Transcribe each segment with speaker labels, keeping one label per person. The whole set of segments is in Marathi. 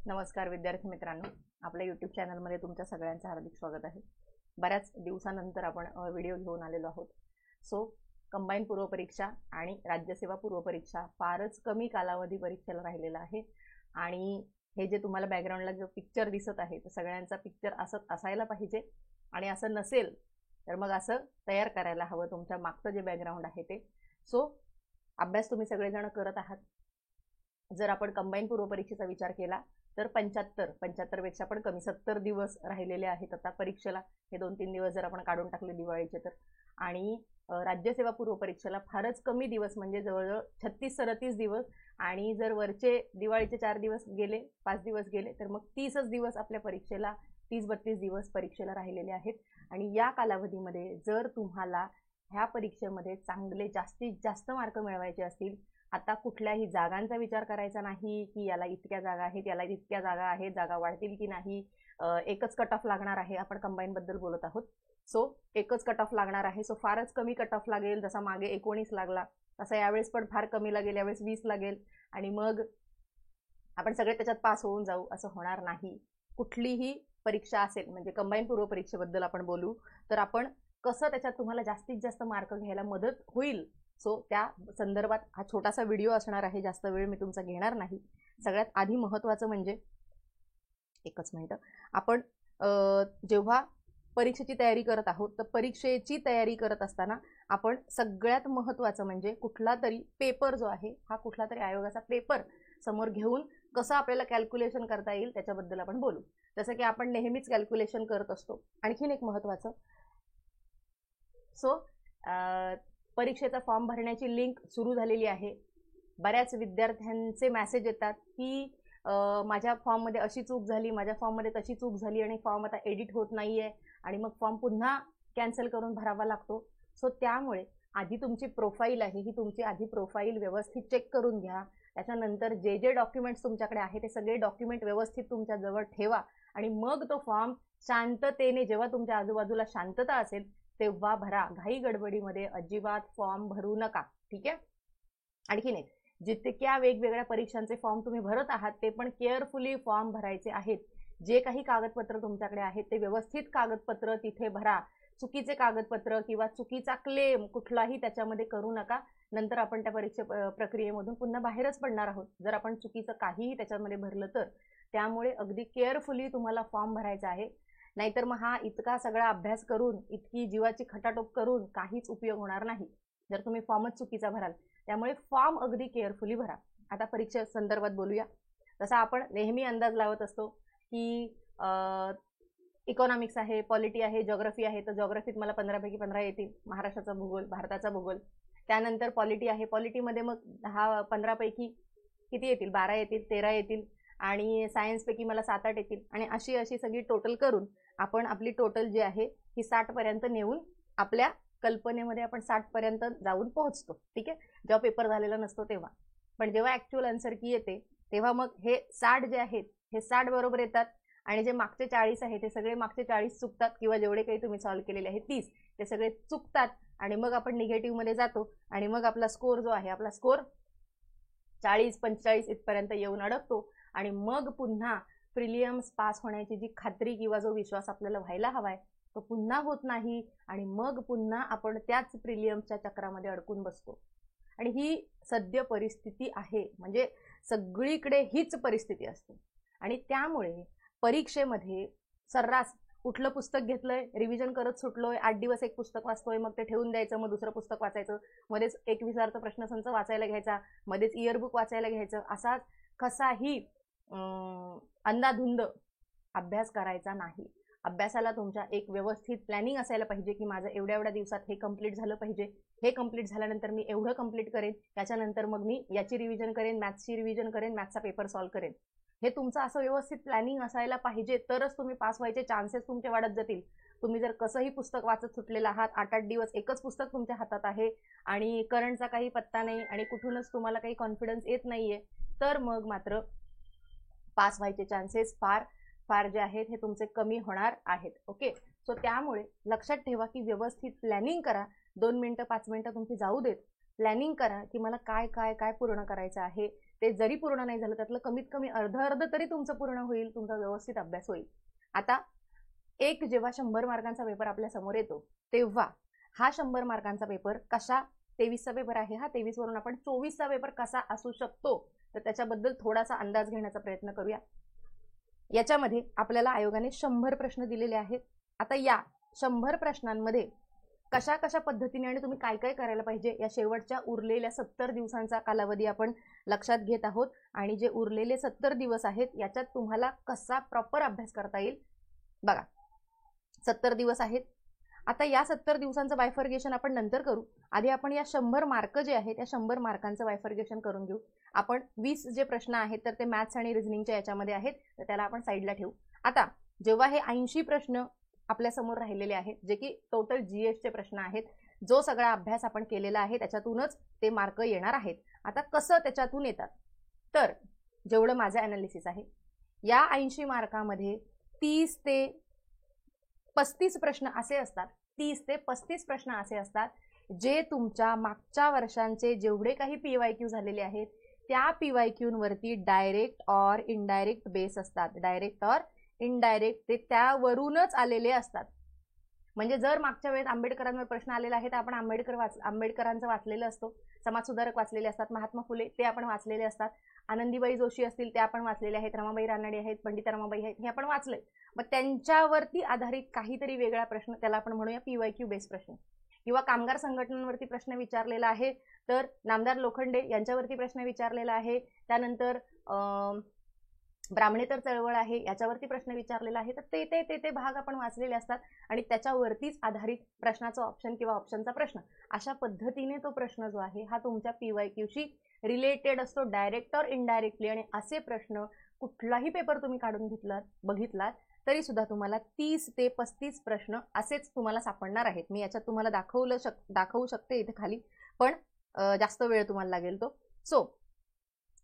Speaker 1: नमस्कार विद्यार्थी मित्रांनो, आपल्या यूट्यूब चॅनलमध्ये तुमच्या सगळ्यांचं हार्दिक स्वागत आहे। बऱ्याच दिवसानंतर आपण व्हिडिओ घेऊन आलेलो आहोत। सो कंबाईन पूर्व परीक्षा आणि राज्यसेवा पूर्व परीक्षा फारच कमी कालावधी परीक्षेला राहिलेला आहे आणि हे जे तुम्हाला बॅकग्राऊंडला जो पिक्चर दिसत आहे तो सगळ्यांचा पिक्चर असं असायला पाहिजे आणि असं नसेल तर मग असं तयार करायला हवं तुमच्या मागचं जे बॅकग्राऊंड आहे ते। सो अभ्यास तुम्ही सगळेजण करत आहात। जर आपण कंबाईन पूर्व परीक्षेचा विचार केला तर 75 पेक्षा पण कमी 70 दिवस राहिलेले आहेत आता परीक्षेला। हे 2-3 दिवस जर आपण काढून टाकले दिवाळीचे तर, आणि राज्यसेवा पूर्व परीक्षेला फारच कमी दिवस म्हणजे जवळजवळ 36-37 दिवस, आणि जर वरचे दिवाळीचे 4 दिवस गेले 5 दिवस गेले तर मग 30च दिवस आपल्या परीक्षेला 30-32 दिवस परीक्षेला राहिलेले आहेत। आणि या कालावधीमध्ये जर तुम्हाला ह्या परीक्षेमध्ये चांगले जास्तीत जास्त मार्क मिळवायचे असतील, आता कुठल्याही जागांचा विचार करायचा नाही की याला इतक्या जागा आहेत याला इतक्या जागा आहेत, जागा वाढतील की नाही, एकच कट ऑफ लागणार आहे। आपण कंबाईन बद्दल बोलत आहोत। सो एकच कट ऑफ लागणार आहे। सो फारच कमी कट ऑफ लागेल, जसा मागे 19 लागला तसा यावेळेस पण फार कमी लागेल, यावेळेस 20 लागेल आणि मग आपण सगळे त्याच्यात पास होऊन जाऊ असं होणार नाही। कुठलीही परीक्षा असेल म्हणजे कंबाईन पूर्व परीक्षेबद्दल आपण बोलू तर आपण कसं त्याच्यात तुम्हाला जास्तीत जास्त मार्क घ्यायला मदत होईल, सो त्या संदर्भात हा छोटासा व्हिडिओ असणार आहे। जास्त वेळ मी तुमचा घेणार नाही। सगळ्यात आधी महत्त्वाचं म्हणजे एकच मिनिट, आपण जेव्हा परीक्षेची तयारी करत आहोत तर परीक्षेची तयारी करत असताना आपण सगळ्यात महत्त्वाचं म्हणजे कुठला तरी पेपर जो आहे हा कुठला तरी आयोगाचा पेपर समोर घेऊन कसं आपल्याला कॅल्क्युलेशन करता येईल त्याच्याबद्दल आपण बोलू। जसं की आपण नेहमीच कॅल्क्युलेशन करत असतो। आणखीन एक महत्त्वाचं, सो परीक्षेचा फॉर्म भरण्याची लिंक सुरू झालेली आहे। बऱ्याच विद्यार्थ्यांचे मेसेज येतात की माझ्या फॉर्ममध्ये अशी चूक झाली, माझ्या फॉर्ममध्ये तशी चूक झाली आणि फॉर्म आता एडिट होत नाहीये आणि मग फॉर्म पुन्हा कॅन्सल करून भरावा लागतो। सो त्यामुळे आधी तुमची प्रोफाईल आहे ही तुमची आधी प्रोफाईल व्यवस्थित चेक करून घ्या। त्याच्यानंतर जे जे डॉक्युमेंट्स तुमच्याकडे आहे ते सगळे डॉक्युमेंट व्यवस्थित तुमच्या जवळ ठेवा आणि मग तो फॉर्म शांततेने, जेव्हा तुमच्या आजूबाजूला शांतता असेल तेव्हा भरा। घाई गडबडीमध्ये अजिबात फॉर्म भरू नका, ठीक आहे। आणखीन एक, जितक्या वेगवेगळ्या परीक्षांचे फॉर्म तुम्ही भरत आहात ते पण केअरफुली फॉर्म भरायचे आहेत। जे काही कागदपत्र तुमच्याकडे आहेत ते व्यवस्थित कागदपत्र तिथे भरा। चुकीचे कागदपत्र किंवा चुकीचा क्लेम कुठलाही त्याच्यामध्ये करू नका, नंतर आपण त्या परीक्षे प्रक्रियेमधून पुन्हा बाहेरच पडणार आहोत जर आपण चुकीचं काहीही त्याच्यामध्ये भरलं तर। त्यामुळे अगदी केअरफुली तुम्हाला फॉर्म भरायचा आहे, नाहीतर मग हा इतका सगळा अभ्यास करून इतकी जीवाची खटाटोप करून काहीच उपयोग होणार नाही जर तुम्ही फॉर्मच चुकीचा भराल। त्यामुळे फॉर्म अगदी केअरफुली भरा। आता परीक्षे संदर्भात बोलूया। तसा आपण नेहमी अंदाज लावत असतो की इकॉनॉमिक्स आहे, पॉलिटी आहे, जिओग्राफी आहे, तर जिओग्राफीत मला 15 पैकी 15 येतील, महाराष्ट्राचा भूगोल, भारताचा भूगोल। त्यानंतर पॉलिटी आहे, पॉलिटीमध्ये मग 15 पैकी किती येतील, 12 येतील, 13 येतील, आणि सायन्सपैकी मला 7-8 येतील, आणि अशी सगळी टोटल करून आपण आपली टोटल जी आहे ही 60 पर्यंत नेऊन आपल्या कल्पनेमध्ये आपण 60 पर्यंत जाऊन पोहोचतो, ठीक आहे। जेव्हा पेपर झालेला नसतो तेव्हा, पण जेव्हा ऍक्च्युअल आन्सर की येते तेव्हा मग हे 60 जे आहेत हे 60 बरोबर येतात आणि जे मागचे 40 आहेत ते सगळे मागचे 40 चुकतात, किंवा जेवढे काही तुम्ही सॉल्व्ह केलेले आहेत 30 ते सगळे चुकतात, आणि मग आपण निगेटिव्ह मध्ये जातो आणि मग आपला स्कोर जो आहे आपला स्कोर 40-45 इथपर्यंत येऊन अडकतो, आणि मग पुन्हा प्रिलियम्स पास होण्याची जी खात्री किंवा जो विश्वास आपल्याला व्हायला हवाय तो पुन्हा होत नाही, आणि मग पुन्हा आपण त्याच प्रिलियम्सच्या चक्रामध्ये अडकून बसतो। आणि ही सद्य परिस्थिती आहे, म्हणजे सगळीकडे हीच परिस्थिती असते। आणि त्यामुळे परीक्षेमध्ये सर्रास कुठलं पुस्तक घेतलंय, रिव्हिजन करत सुटलोय, 8 दिवस एक पुस्तक वाचतोय, मग ते ठेवून द्यायचं, मग दुसरं पुस्तक वाचायचं, मध्येच 21 प्रश्नसंच वाचायला घ्यायचा, मध्येच इयरबुक वाचायला घ्यायचं, असा कसाही अंधाधुंद अभ्यास करायचा नाही। अभ्यासाला तुमच्या एक व्यवस्थित प्लॅनिंग असायला पाहिजे की माझं एवढ्या दिवसात हे कंप्लीट झालं पाहिजे, हे कंप्लीट झाल्यानंतर मी एवढं कंप्लीट करेन, त्याच्यानंतर मग मी याची रिव्हिजन करेन, मॅथ्सची रिव्हिजन करेन, मॅथ्सचा पेपर सॉल्व्ह करेन। हे तुमचं असं व्यवस्थित प्लॅनिंग असायला पाहिजे, तरच तुम्ही पास व्हायचे चान्सेस तुमचे वाढत जातील। तुम्ही जर कसंही पुस्तक वाचत सुटलेला आहात, 8-8 दिवस एकच पुस्तक तुमच्या हातात आहे आणि करंटचा काही पत्ता नाही आणि कुठूनच तुम्हाला काही कॉन्फिडन्स येत नाहीये, तर मग मात्र पास व्हायचे चान्सेस फार जे आहेत हे तुमचे कमी होणार आहेत, ओके। सो त्यामुळे लक्षात ठेवा की व्यवस्थित प्लॅनिंग करा। 2 मिनिटं 5 मिनिटं तुमची जाऊ देत, प्लॅनिंग करा की मला काय काय काय पूर्ण करायचं आहे. ते जरी पूर्ण नाही झालं त्यातलं कमीत कमी अर्ध तरी तुमचं पूर्ण होईल, तुमचा व्यवस्थित अभ्यास होईल. आता एक जेव्हा 100 मार्कांचा पेपर आपल्या समोर येतो तेव्हा हा 100 मार्कांचा पेपर कशा 23चा पेपर आहे हा 23 वरून आपण 24चा पेपर कसा असू शकतो तर त्याच्याबद्दल थोडासा अंदाज घेण्याचा प्रयत्न करूया. याच्यामध्ये आपल्याला आयोगाने 100 प्रश्न दिलेले आहेत. आता या 100 प्रश्नांमध्ये कशा कशा पद्धतीने आणि तुम्ही काय काय करायला पाहिजे या शेवटच्या उरलेल्या 70 दिवसांचा कालावधी आपण लक्षात घेत आहोत. आणि जे उरलेले 70 दिवस आहेत याच्यात तुम्हाला कसा प्रॉपर अभ्यास करता येईल बघा. 70 दिवस आहेत. आता या 70 दिवसांचं बायफर्गेशन आपण नंतर करू. आधी आपण या 100 मार्क जे आहेत त्या 100 मार्कांचं बायफर्गेशन करून घेऊ. आपण 20 जे प्रश्न आहेत तर ते मॅथ्स आणि रिझनिंगच्या याच्यामध्ये आहेत तर त्याला आपण साईडला ठेवू. आता जेव्हा हे 80 प्रश्न आपल्या समोर राहिलेले आहेत जे की टोटल जीएसचे प्रश्न आहेत, जो सगळा अभ्यास आपण केलेला आहे त्याच्यातूनच ते मार्क येणार आहेत. आता कसं त्याच्यातून येतात तर जेवढं माझं ॲनालिसिस आहे या 80 मार्कामध्ये 30 ते 35 प्रश्न असे असतात, 30 ते 35 प्रश्न असे असतात जे तुमच्या मागच्या वर्षांचे जेवढे काही PYQ झालेले आहेत त्या PYQवरती डायरेक्ट ऑर इनडायरेक्ट बेस असतात. डायरेक्ट ऑर इनडायरेक्ट ते त्यावरूनच आलेले असतात. म्हणजे जर मागच्या वेळेस आंबेडकरांवर प्रश्न आलेला आहे तर आपण आंबेडकरांचं वाचलेलं असतो, समाजसुधारक वाचलेले असतात, महात्मा फुले ते आपण वाचलेले असतात, आनंदीबाई जोशी असतील ते आपण वाचलेले आहेत, रमाबाई रानडे आहेत, पंडित रमाबाई आहेत हे आपण वाचले. मग त्यांच्यावरती आधारित काहीतरी वेगळा प्रश्न त्याला आपण म्हणूया PYQ बेस प्रश्न. किंवा कामगार संघटनांवरती प्रश्न विचारलेला आहे तर नामदार लोखंडे यांच्यावरती प्रश्न विचारलेला आहे, त्यानंतर ब्राह्मणेतर चळवळ आहे याच्यावरती प्रश्न विचारलेला आहे तर ते ते ते ते भाग आपण वाचलेले असतात आणि त्याच्यावरतीच आधारित प्रश्नाचा ऑप्शन किंवा ऑप्शनचा प्रश्न अशा पद्धतीने तो प्रश्न जो आहे हा तुमच्या PYQशी रिलेटेड असतो डायरेक्ट और इनडायरेक्टली. आणि असे प्रश्न कुठलाही पेपर तुम्ही काढून बघितलात तरी सुद्धा तुम्हाला 30 ते 35 प्रश्न असेच तुम्हाला सापडणार आहेत. मी याच्यात तुम्हाला दाखवू शकते इथे खाली, पण जास्त वेळ तुम्हाला लागेल तो. सो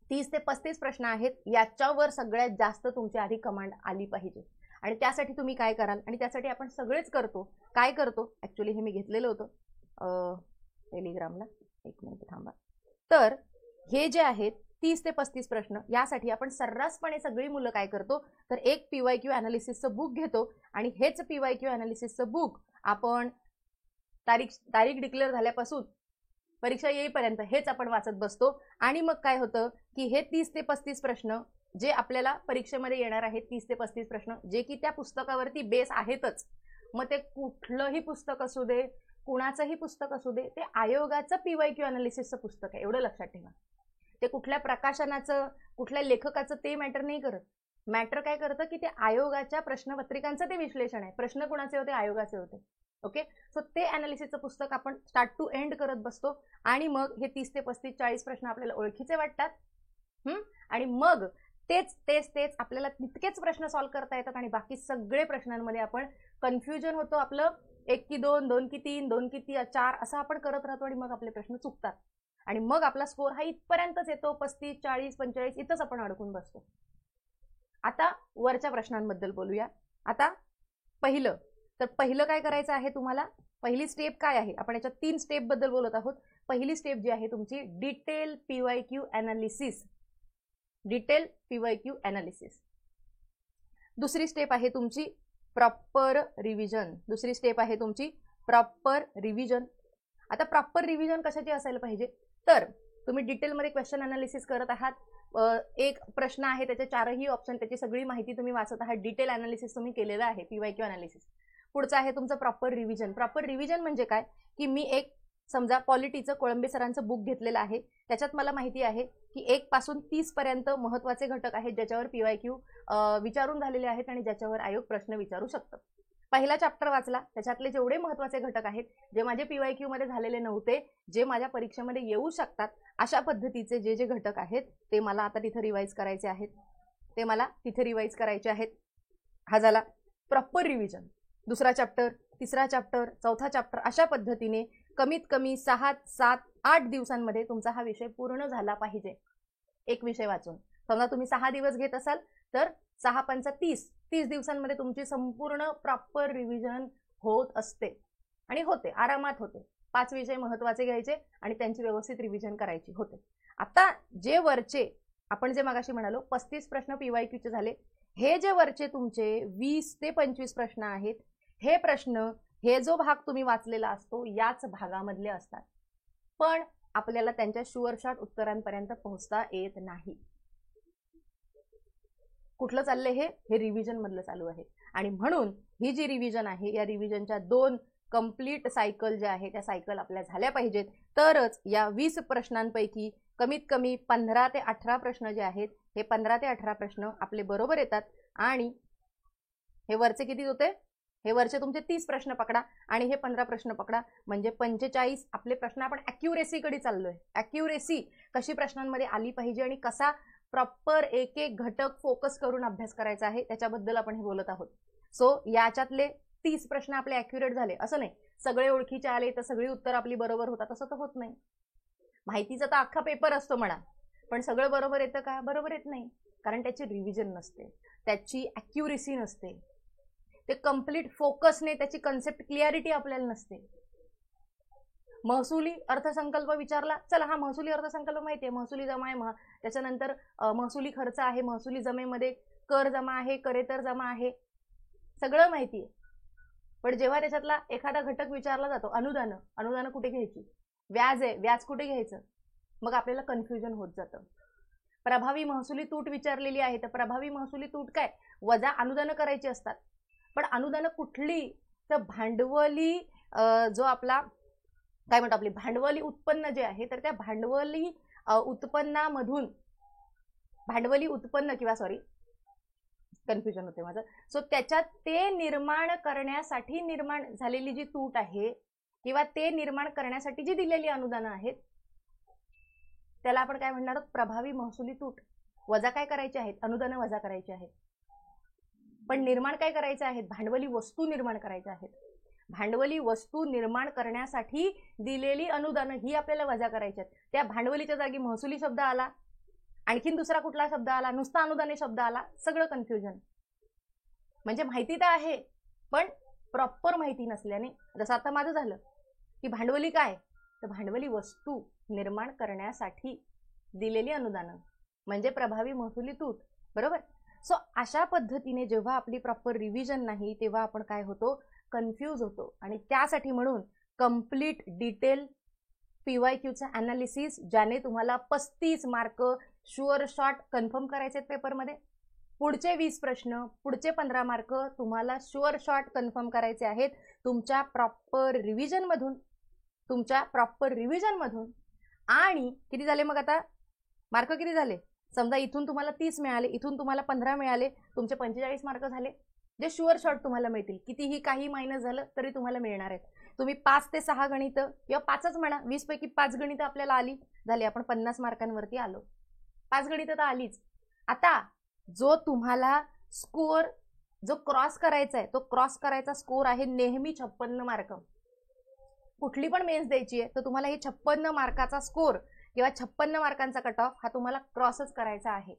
Speaker 1: 30 ते 35 प्रश्न आहेत. याच्यावर सगळ्यात जास्त तुमची आधी कमांड आली पाहिजे आणि त्यासाठी तुम्ही काय कराल आणि त्यासाठी आपण सगळेच करतो. काय करतो ॲक्च्युली हे मी घेतलेलं होतं टेलिग्रामला, एक मिनिट थांबा. तर हे जे आहेत 30 ते 35 प्रश्न यासाठी आपण सर्रासपणे सगळी मुलं काय करतो तर एक PYQ ॲनालिसिसचं बुक घेतो आणि हेच PYQ ॲनालिसिसचं बुक आपण तारीख डिक्लेअर झाल्यापासून परीक्षा येईपर्यंत हेच आपण वाचत बसतो. आणि मग काय होतं की हे 30 ते 35 प्रश्न जे आपल्याला परीक्षेमध्ये येणार आहेत 30 ते 35 प्रश्न जे की त्या पुस्तकावरती बेस आहेतच. मग ते कुठलंही पुस्तक असू दे, कुणाचंही पुस्तक असू दे, ते आयोगाचं PYQ ॲनालिसिसचं पुस्तक आहे एवढं लक्षात ठेवा. ते कुठल्या प्रकाशनाचं कुठल्या लेखकाचं ते मॅटर नाही करत. मॅटर काय करतं की ते आयोगाच्या प्रश्नपत्रिकांचं ते विश्लेषण आहे. प्रश्न कुणाचे होते आयोगाचे होते. ओके, सो ते ॲनालिसिसचं पुस्तक आपण स्टार्ट टू एंड करत बसतो आणि मग हे 30 ते 35 40 प्रश्न आपल्याला ओळखीचे वाटतात आणि मग तेच आपल्याला तितकेच प्रश्न सॉल्व्ह करता येतात आणि बाकी सगळे प्रश्नांमध्ये आपण कन्फ्युजन होतो. आपलं 1 की 2, 2 की 3, 2 की 4 असं आपण करत राहतो आणि मग आपले प्रश्न चुकतात आणि मग आपला स्कोर हा इथपर्यंतच येतो 35 40 45 इथंच आपण अडकून बसतो. आता वरच्या प्रश्नांबद्दल बोलूया. आता पहिलं काय करायचं आहे तुम्हाला, पहिली स्टेप काय आहे, आपण याच्यात 3 स्टेप बद्दल बोलत आहोत. पहिली स्टेप जी आहे तुमची detail PYQ analysis. Detail PYQ analysis. दुसरी स्टेप आहे तुमची प्रॉपर रिव्हिजन. दुसरी स्टेप आहे तुमची प्रॉपर रिव्हिजन. आता प्रॉपर रिव्हिजन कशाची असायला पाहिजे तर तुम्ही डिटेलमध्ये क्वेश्चन ॲनालिसिस करत आहात. एक प्रश्न आहे त्याचे 4ही ऑप्शन, त्याची सगळी माहिती तुम्ही वाचत आहात. डिटेल ॲनालिसिस तुम्ही केलेलं आहे PYQ ॲनालिसिस. पुढचं आहे तुमचं प्रॉपर रिव्हिजन. प्रॉपर रिव्हिजन म्हणजे काय की मी एक समजा पॉलिटीचं कोळंबे सरांचं बुक घेतलेलं आहे. त्याच्यात मला माहिती आहे की 1 पासून 30 पर्यंत महत्त्वाचे घटक आहेत ज्याच्यावर PYQ विचारून झालेले आहेत आणि ज्याच्यावर आयोग प्रश्न विचारू शकतात. पहिला चॅप्टर वाचला, त्याच्यातले जेवढे महत्त्वाचे घटक आहेत जे माझे PYQ मध्ये झालेले नव्हते, जे माझ्या परीक्षेमध्ये येऊ शकतात, अशा पद्धतीचे जे घटक आहेत ते मला आता तिथे रिवाइज करायचे आहेत. हा झाला प्रॉपर रिव्हिजन. दुसरा चॅप्टर, तिसरा चॅप्टर, चौथा चॅप्टर अशा पद्धतीने कमीत कमी 6, 7, 8 दिवसांमध्ये तुमचा हा विषय पूर्ण झाला पाहिजे. एक विषय वाचून समजा तुम्ही 6 दिवस घेत असाल तर 6 पंचा 30 दिवसांमध्ये तुमची संपूर्ण प्रॉपर रिव्हिजन होत असते आणि होते, आरामात होते. 5 विषय महत्त्वाचे घ्यायचे आणि त्यांची व्यवस्थित रिव्हिजन करायची होते. आता जे वरचे आपण जे मगाशी म्हणालो 35 प्रश्न PYQचे झाले, हे जे वरचे तुमचे 20 ते 25 प्रश्न आहेत, हे प्रश्न हे जो भाग तुम्ही वाचलेला असतो याच भागामधले असतात, पण आपल्याला त्यांच्या शुअर शॉट उत्तरांपर्यंत पोहोचता येत नाही. कुठलं चाललंय हे रिव्हिजन मधलं चालू आहे. आणि म्हणून ही जी रिव्हिजन आहे या रिव्हिजनच्या 2 कंप्लीट सायकल ज्या आहेत त्या सायकल आपल्या झाल्या पाहिजेत, तरच या 20 प्रश्नांपैकी कमीत कमी 15 ते 18 प्रश्न जे आहेत हे 15 ते 18 प्रश्न आपले बरोबर येतात. आणि हे वरचे किती होते, हे वरचे तुमचे 30 प्रश्न पकडा आणि हे 15 प्रश्न पकडा, म्हणजे 45 आपले प्रश्न. आपण ॲक्युरेसीकडे चाललोय. ॲक्युरेसी कशी प्रश्नांमध्ये आली पाहिजे आणि कसा प्रॉपर एक एक घटक फोकस करून अभ्यास करायचा आहे त्याच्याबद्दल आपण हे बोलत आहोत. सो याच्यातले 30 प्रश्न आपले ॲक्युरेट झाले असं नाही, सगळे ओळखीचे आले तर सगळी उत्तर आपली बरोबर होतात असं तर होत नाही. माहितीचा तर अख्खा पेपर असतो म्हणा, पण सगळं बरोबर येतं का? बरोबर येत नाही, कारण त्याची रिव्हिजन नसते, त्याची ॲक्युरेसी नसते, ते कंप्लीट फोकसने त्याची कन्सेप्ट क्लिअरिटी आपल्याला नसते. महसुली अर्थसंकल्प विचारला, चला हा महसुली अर्थसंकल्प माहिती आहे, महसुली जमा आहे, त्याच्यानंतर महसुली खर्च आहे, महसुली जमेमध्ये कर जमा आहे, करेतर जमा आहे, सगळं माहिती आहे. पण जेव्हा त्याच्यातला एखादा घटक विचारला जातो, अनुदान कुठे घ्यायची, व्याज आहे, व्याज कुठे घ्यायचं, मग आपल्याला कन्फ्युजन होत जातं. प्रभावी महसुली तूट विचारलेली आहे, तर प्रभावी महसुली तूट काय, वजा अनुदानं करायची असतात. पण अनुदानं कुठली, तर भांडवली जो आपला काय म्हणतो आपली भांडवली उत्पन्न जे आहे, तर त्या भांडवली उत्पन्नामधून भांडवली उत्पन्न किंवा सॉरी कन्फ्युजन होते माझं. सो त्याच्यात ते निर्माण करण्यासाठी निर्माण झालेली जी तूट आहे किंवा ते निर्माण करण्यासाठी जी दिलेली अनुदानं आहेत त्याला आपण काय म्हणणार आहोत, प्रभावी महसुली तूट. वजा काय करायचे आहेत, अनुदानं वजा करायची आहेत, पण निर्माण काय करायचे आहेत, भांडवली वस्तू निर्माण करायच्या आहेत. भांडवली वस्तू निर्माण करण्यासाठी दिलेली अनुदानं ही आपल्याला वजा करायची आहेत. त्या भांडवलीच्या जागी महसुली शब्द आला, आणखीन दुसरा कुठला शब्द आला, नुसता अनुदाने शब्द आला, सगळं कन्फ्युजन. म्हणजे माहिती तर आहे पण प्रॉपर माहिती नसल्याने, जसं आता माझं झालं की भांडवली काय, तर भांडवली वस्तू निर्माण करण्यासाठी दिलेली अनुदानं म्हणजे प्रभावी महसुली तूट, बरोबर. सो अशा पद्धतीने जेव्हा आपली प्रॉपर रिव्हिजन नाही तेव्हा आपण काय होतो, कन्फ्यूज होतो. आणि त्यासाठी म्हणून कंप्लीट डिटेल PYQचा ॲनालिसिस, ज्याने तुम्हाला 35 मार्क शुअर शॉट कन्फर्म करायचे आहेत पेपरमध्ये. पुढचे 20 प्रश्न, पुढचे 15 मार्क तुम्हाला शुअर शॉट कन्फर्म करायचे आहेत तुमच्या प्रॉपर रिव्हिजन मधून. आणि किती झाले मग आता मार्क, किती झाले, समजा इथून तुम्हाला 30 मिळाले, इथून तुम्हाला 15 मिळाले, तुमचे 45 मार्क झाले, जे शुअर शॉट तुम्हाला मिळतील. कितीही काही मायनस झालं तरी तुम्हाला मिळणार आहेत. तुम्ही 5 ते 6 गणित किंवा 5च म्हणा, 20 पैकी 5 गणित आपल्याला आली, झाली, आपण 50 मार्कांवरती आलो. 5 गणित तर आलीच. आता जो तुम्हाला स्कोअर जो क्रॉस करायचा आहे, तो क्रॉस करायचा स्कोअर आहे नेहमी 56 मार्क. कुठली पण मेन्स द्यायची आहे तर तुम्हाला हे 56 मार्काचा स्कोअर किंवा 56 मार्कांचा कट ऑफ हा तुम्हाला क्रॉसच करायचा आहे.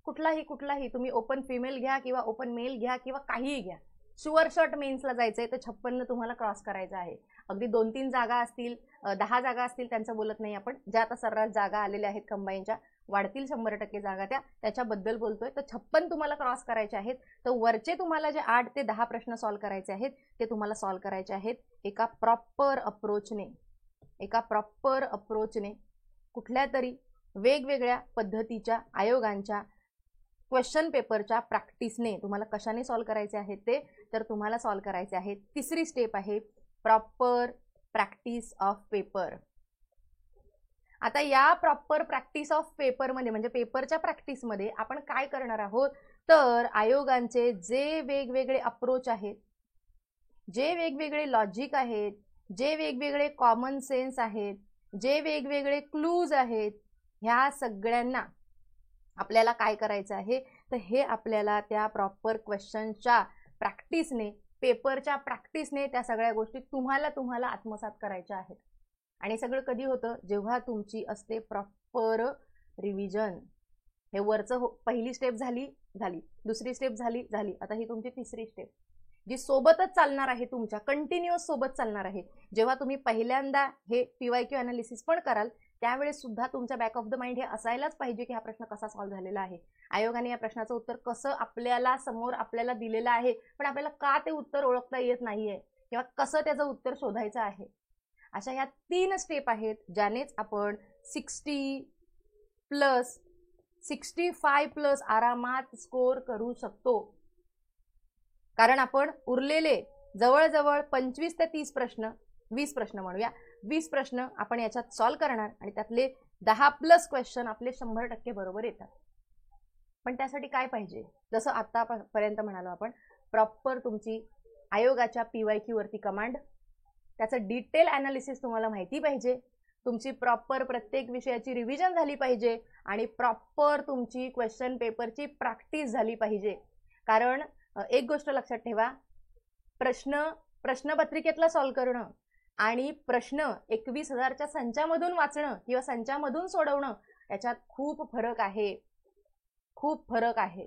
Speaker 1: कुठलाही तुम्ही ओपन फिमेल घ्या किंवा ओपन मेल घ्या किंवा काहीही घ्या, शुअर शॉट मेन्सला जायचंय तर 56 तुम्हाला क्रॉस करायचं आहे. अगदी 2-3 जागा असतील, 10 जागा असतील त्यांचं बोलत नाही आपण, ज्या आता सर्रास जागा आलेल्या आहेत कंबाईनच्या, वाढतील 100% जागा त्याच्याबद्दल बोलतोय. तर 56 तुम्हाला क्रॉस करायचे आहेत. तर वरचे तुम्हाला जे 8 ते 10 प्रश्न सॉल्व्ह करायचे आहेत ते तुम्हाला सॉल्व्ह करायचे आहेत एका प्रॉपर अप्रोचने कुठल्या तरी वेगवेगळ्या पद्धतीच्या आयोगांच्या क्वेश्चन पेपरच्या प्रॅक्टिसने. तुम्हाला कशाने सॉल्व्ह करायचे आहेत ते, तर तुम्हाला सॉल्व्ह करायचे आहेत, तिसरी स्टेप आहे प्रॉपर प्रॅक्टिस ऑफ पेपर. आता या प्रॉपर प्रॅक्टिस ऑफ पेपरमध्ये म्हणजे पेपरच्या प्रॅक्टिसमध्ये आपण काय करणार आहोत, तर आयोगांचे जे वेगवेगळे अप्रोच आहेत, जे वेगवेगळे लॉजिक आहेत, जे वेगवेगळे कॉमन सेन्स आहेत, जे वेगवेगळे क्लूज आहेत, ह्या सगळ्यांना आपल्याला काय करायचं आहे, तर हे आपल्याला त्या प्रॉपर क्वेश्चनच्या प्रॅक्टिसने, पेपरच्या प्रॅक्टिसने त्या सगळ्या गोष्टी तुम्हाला आत्मसात करायच्या आहेत. आणि सगळं कधी होतं, जेव्हा तुमची असते प्रॉपर रिव्हिजन. हे वरचं पहिली स्टेप झाली, दुसरी स्टेप झाली, आता ही तुमची तिसरी स्टेप. जी सोबतच चालणार आहे, तुमच्या कंटिन्युअस सोबत चालणार आहे. जेव्हा तुम्ही पहिल्यांदा हे PYQ अनालिसिस पण कराल त्यावेळेस सुद्धा तुमच्या बॅक ऑफ द माइंड हे असायलाच पाहिजे की हा प्रश्न कसा सॉल्व्ह झालेला आहे, आयोगाने या प्रश्नाचं उत्तर कसं आपल्याला समोर आपल्याला दिलेलं आहे, पण आपल्याला का ते उत्तर ओळखता येत नाहीये किंवा कसं त्याचं उत्तर शोधायचं आहे. अशा ह्या 3 स्टेप आहेत ज्यानेच आपण 65+ आरामात स्कोर करू शकतो. कारण आपण उरलेले जवळजवळ 25 ते 30 प्रश्न, 20 प्रश्न म्हणूया, 20 प्रश्न आपण याच्यात सॉल्व्ह करणार आणि त्यातले 10+ क्वेश्चन आपले 100% बरोबर येतात. पण त्यासाठी काय पाहिजे, जसं आतापर्यंत म्हणालो आपण, प्रॉपर तुमची आयोगाच्या PYQ वरती कमांड, त्याचं डिटेल अनालिसिस तुम्हाला माहिती पाहिजे, तुमची प्रॉपर प्रत्येक विषयाची रिव्हिजन झाली पाहिजे आणि प्रॉपर तुमची क्वेश्चन पेपरची प्रॅक्टिस झाली पाहिजे. कारण एक गोष्ट लक्षात ठेवा, प्रश्नपत्रिकेतला सॉल्व्ह करणं आणि प्रश्न 21,000च्या संचामधून वाचणं किंवा संचामधून सोडवणं याच्यात खूप फरक आहे, खूप फरक आहे.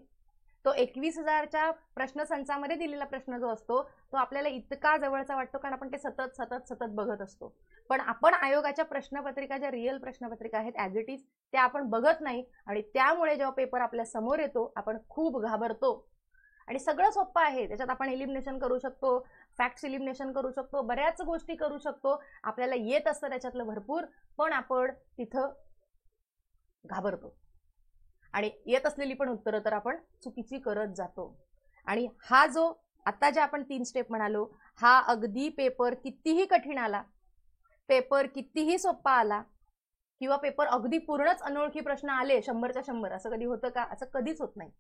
Speaker 1: तो 21,000च्या प्रश्नसंचामध्ये दिलेला प्रश्न जो असतो तो आपल्याला इतका जवळचा वाटतो कारण आपण ते सतत सतत सतत बघत असतो. पण आपण आयोगाच्या प्रश्नपत्रिका, ज्या रिअल प्रश्नपत्रिका आहेत ॲज इट इज, त्या आपण बघत नाही आणि त्यामुळे जेव्हा पेपर आपल्या समोर येतो आपण खूप घाबरतो. आणि सगळं सोपं आहे, त्याच्यात आपण एलिमिनेशन करू शकतो, फॅक्ट्स एलिमिनेशन करू शकतो, बऱ्याच गोष्टी करू शकतो, आपल्याला येत असतं त्याच्यातलं भरपूर, पण आपण तिथं घाबरतो आणि येत असलेली पण उत्तरं तर आपण चुकीची करत जातो. आणि हा जो आता जे आपण 3 स्टेप म्हणालो, हा अगदी पेपर कितीही कठीण आला, पेपर कितीही सोपा आला किंवा पेपर अगदी पूर्णच अनोळखी प्रश्न आले 100च्या 100, असं कधी होतं का? असं कधीच होत नाही.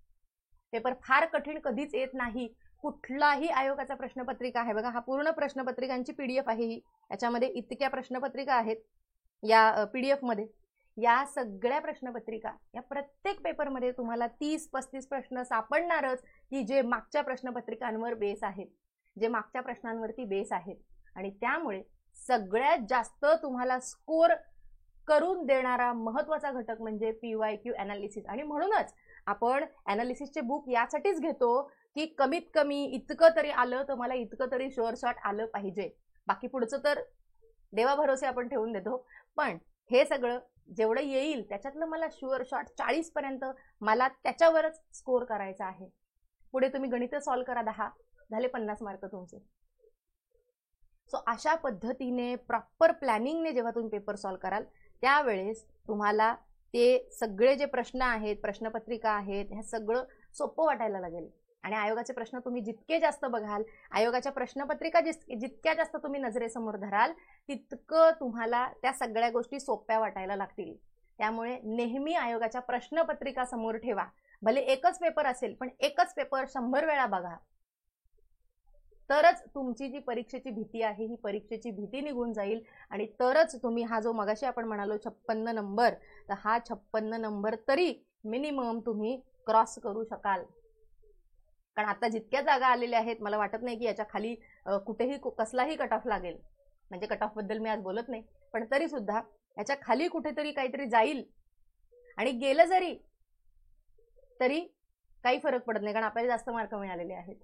Speaker 1: पेपर फार कठीण कधीच येत नाही. कुठलाही आयोगाचा प्रश्नपत्रिका आहे बघा, हा पूर्ण प्रश्नपत्रिकांची PDF आहे ही, याच्यामध्ये इतक्या प्रश्नपत्रिका आहेत या PDF मध्ये. या सगळ्या प्रश्नपत्रिका, या प्रत्येक पेपरमध्ये तुम्हाला 30-35 प्रश्न सापडणारच की जे मागच्या प्रश्नपत्रिकांवर बेस आहेत, जे मागच्या प्रश्नांवरती बेस आहेत. आणि त्यामुळे सगळ्यात जास्त तुम्हाला स्कोर करून देणारा महत्त्वाचा घटक म्हणजे PYQ अनालिसिस. आणि म्हणूनच आपण अनालिसिसचे बुक यासाठीच घेतो की कमीत कमी इतकं तरी आलं तर मला इतकं तरी शुअर शॉट आलं पाहिजे. बाकी पुढचं तर देवा भरोसे आपण ठेवून देतो, पण हे सगळं जेवढं येईल त्याच्यातलं मला शुअर शॉट 40 पर्यंत मला त्याच्यावरच स्कोर करायचा आहे. पुढे तुम्ही गणित सॉल्व्ह करा, 10 झाले 50 मार्क तुमचे. सो अशा पद्धतीने प्रॉपर प्लॅनिंगने जेव्हा तुम्ही पेपर सॉल्व्ह कराल त्यावेळेस तुम्हाला ते सगळे जे प्रश्न आहेत, प्रश्नपत्रिका आहेत, हे सगळं सोपं वाटायला लागेल. आणि आयोगाचे प्रश्न तुम्ही जितके जास्त बघाल, आयोगाच्या प्रश्नपत्रिका जितक्या जास्त तुम्ही नजरेसमोर धराल, तितकं तुम्हाला त्या सगळ्या गोष्टी सोप्या वाटायला लागतील. त्यामुळे नेहमी आयोगाच्या प्रश्नपत्रिका समोर ठेवा. भले एकच पेपर असेल पण एकच पेपर 100 वेळा बघा, तरच तुमची जी परीक्षेची भीती आहे ही परीक्षेची भीती निघून जाईल आणि तरच तुम्ही हा जो मगाशी आपण म्हणालो 56 नंबर, तर हा 56 नंबर तरी मिनिमम तुम्ही क्रॉस करू शकाल. कारण आता जितक्या जागा आलेल्या आहेत मला वाटत नाही की याच्या खाली कुठेही कसलाही कट ऑफ लागेल. म्हणजे कट ऑफ बद्दल मी आज बोलत नाही, पण तरी सुद्धा याच्या खाली कुठेतरी काहीतरी जाईल आणि गेलं जरी तरी काही फरक पडत नाही कारण आपल्याला जास्त मार्क मिळालेले आहेत,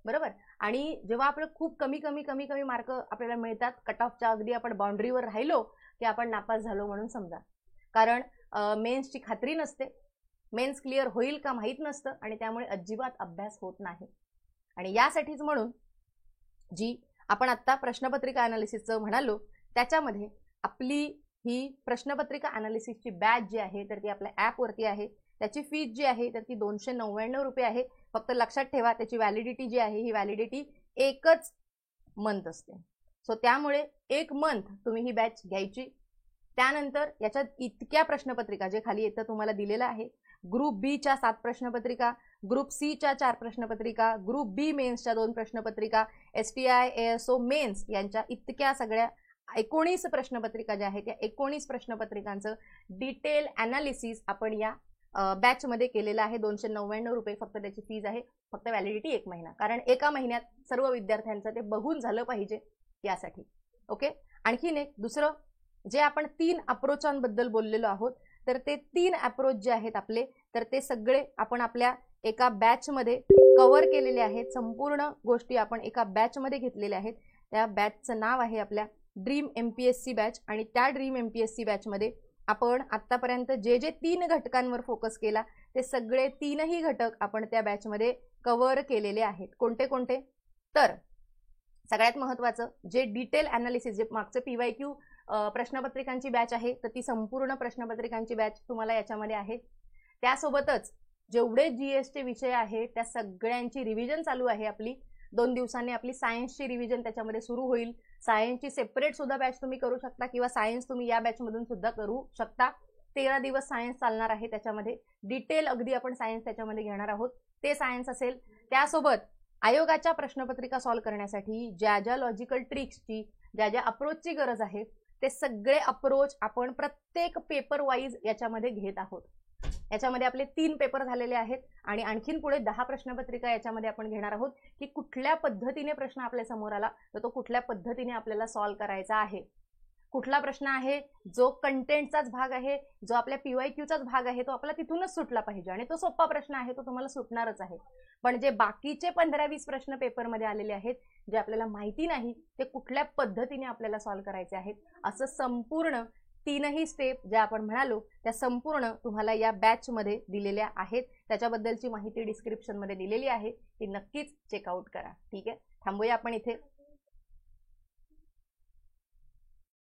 Speaker 1: बरोबर. आणि जेव्हा आपलं खूप कमी कमी कमी कमी मार्क आपल्याला मिळतात, कट ऑफच्या अगदी आपण बाउंड्रीवर राहिलो की आपण नापास झालो म्हणून समजा. कारण मेन्सची खात्री नसते, मेन्स क्लिअर होईल का माहीत नसतं आणि त्यामुळे अजिबात अभ्यास होत नाही. आणि यासाठीच म्हणून जी आपण आत्ता प्रश्नपत्रिका अनालिसिसचं म्हणालो त्याच्यामध्ये आपली ही प्रश्नपत्रिका अनालिसिसची बॅच जी आहे तर ती आपल्या ॲपवरती आहे. त्याची फीज जी आहे तर ती 299 रुपये आहे. फक्त लक्षात ठेवा त्याची व्हॅलिडिटी जी आहे ही व्हॅलिडिटी एकच मंथ असते. सो त्यामुळे 1 मंथ तुम्ही ही बॅच घ्यायची. त्यानंतर याच्यात इतक्या प्रश्नपत्रिका जे खाली येतं तुम्हाला दिलेलं आहे, ग्रुप बी च्या 7 प्रश्नपत्रिका, ग्रुप सी च्या 4 प्रश्नपत्रिका, ग्रुप बी मेन्सच्या 2 प्रश्नपत्रिका, STI ASO मेन्स यांच्या इतक्या सगळ्या 19 प्रश्नपत्रिका ज्या आहेत त्या 19 प्रश्नपत्रिकांचं डिटेल अनालिसिस आपण या बॅच मध्ये केलेलं आहे. 299 रुपये फक्त त्याची फीज आहे. फक्त व्हॅलिडिटी 1 महिना, कारण एका महिन्यात सर्व विद्यार्थ्यांचं ते बघून झालं पाहिजे यासाठी. ओके. आणखीन एक दुसरं जे आपण 3 अप्रोचांबद्दल बोललेलो आहोत तर ते 3 अप्रोच जे आहेत आपले तर ते सगळे आपण आपल्या एका बॅचमध्ये कव्हर केलेले आहेत, संपूर्ण गोष्टी आपण एका बॅचमध्ये घेतलेल्या आहेत. त्या बॅचचं नाव आहे आपल्या ड्रीम MPSC बॅच. आणि त्या ड्रीम MPSC बॅचमध्ये आपण आत्तापर्यंत जे 3 घटकांवर फोकस केला ते सगळे 3ही घटक आपण त्या बॅचमध्ये कव्हर केलेले आहेत. कोणते कोणते? तर सगळ्यात महत्त्वाचं जे डिटेल ॲनालिसिस, जे मागचे PYQ प्रश्नपत्रिकांची बॅच आहे, तर ती संपूर्ण प्रश्नपत्रिकांची बॅच तुम्हाला याच्यामध्ये आहे. त्यासोबतच जेवढे GSचे विषय आहेत त्या सगळ्यांची रिव्हिजन चालू आहे आपली. 2 दिवसांनी आपली सायन्सची रिव्हिजन त्याच्यामध्ये सुरू होईल. सायन्सची सेपरेट सुद्धा बॅच तुम्ही करू शकता किंवा सायन्स तुम्ही या बॅचमधून सुद्धा करू शकता. 13 दिवस सायन्स चालणार आहे. त्याच्यामध्ये डिटेल अगदी आपण सायन्स त्याच्यामध्ये घेणार आहोत. ते सायन्स असेल. त्यासोबत आयोगाच्या प्रश्नपत्रिका सॉल्व्ह करण्यासाठी ज्या ज्या लॉजिकल ट्रिक्सची, ज्या ज्या अप्रोचची गरज आहे ते सगळे अप्रोच आपण प्रत्येक पेपर वाईज याच्यामध्ये घेत आहोत. याच्यामध्ये आपले 3 पेपर झालेले आहेत आणि आणखीन पुढे 10 प्रश्नपत्रिका याच्यामध्ये आपण घेणार आहोत की कुठल्या पद्धतीने प्रश्न आपल्या समोर आला तर तो कुठल्या पद्धतीने आपल्याला सॉल्व्ह करायचा आहे. कुठला प्रश्न आहे जो कंटेंटचाच भाग आहे, जो आपल्या PYQचाच भाग आहे, तो आपल्याला तिथूनच सुटला पाहिजे आणि तो सोपा प्रश्न आहे, तो तुम्हाला सुटणारच आहे. पण जे बाकीचे 15-20 प्रश्न पेपरमध्ये आलेले आहेत जे आपल्याला माहिती नाही ते कुठल्या पद्धतीने आपल्याला सॉल्व्ह करायचे आहेत, असं संपूर्ण 3ही स्टेप ज्या आपण म्हणालो त्या संपूर्ण तुम्हाला या बॅचमध्ये दिलेल्या आहेत. त्याच्याबद्दलची माहिती डिस्क्रिप्शनमध्ये दिलेली आहे, ती नक्कीच चेकआउट करा. ठीक आहे, थांबूया आपण इथे.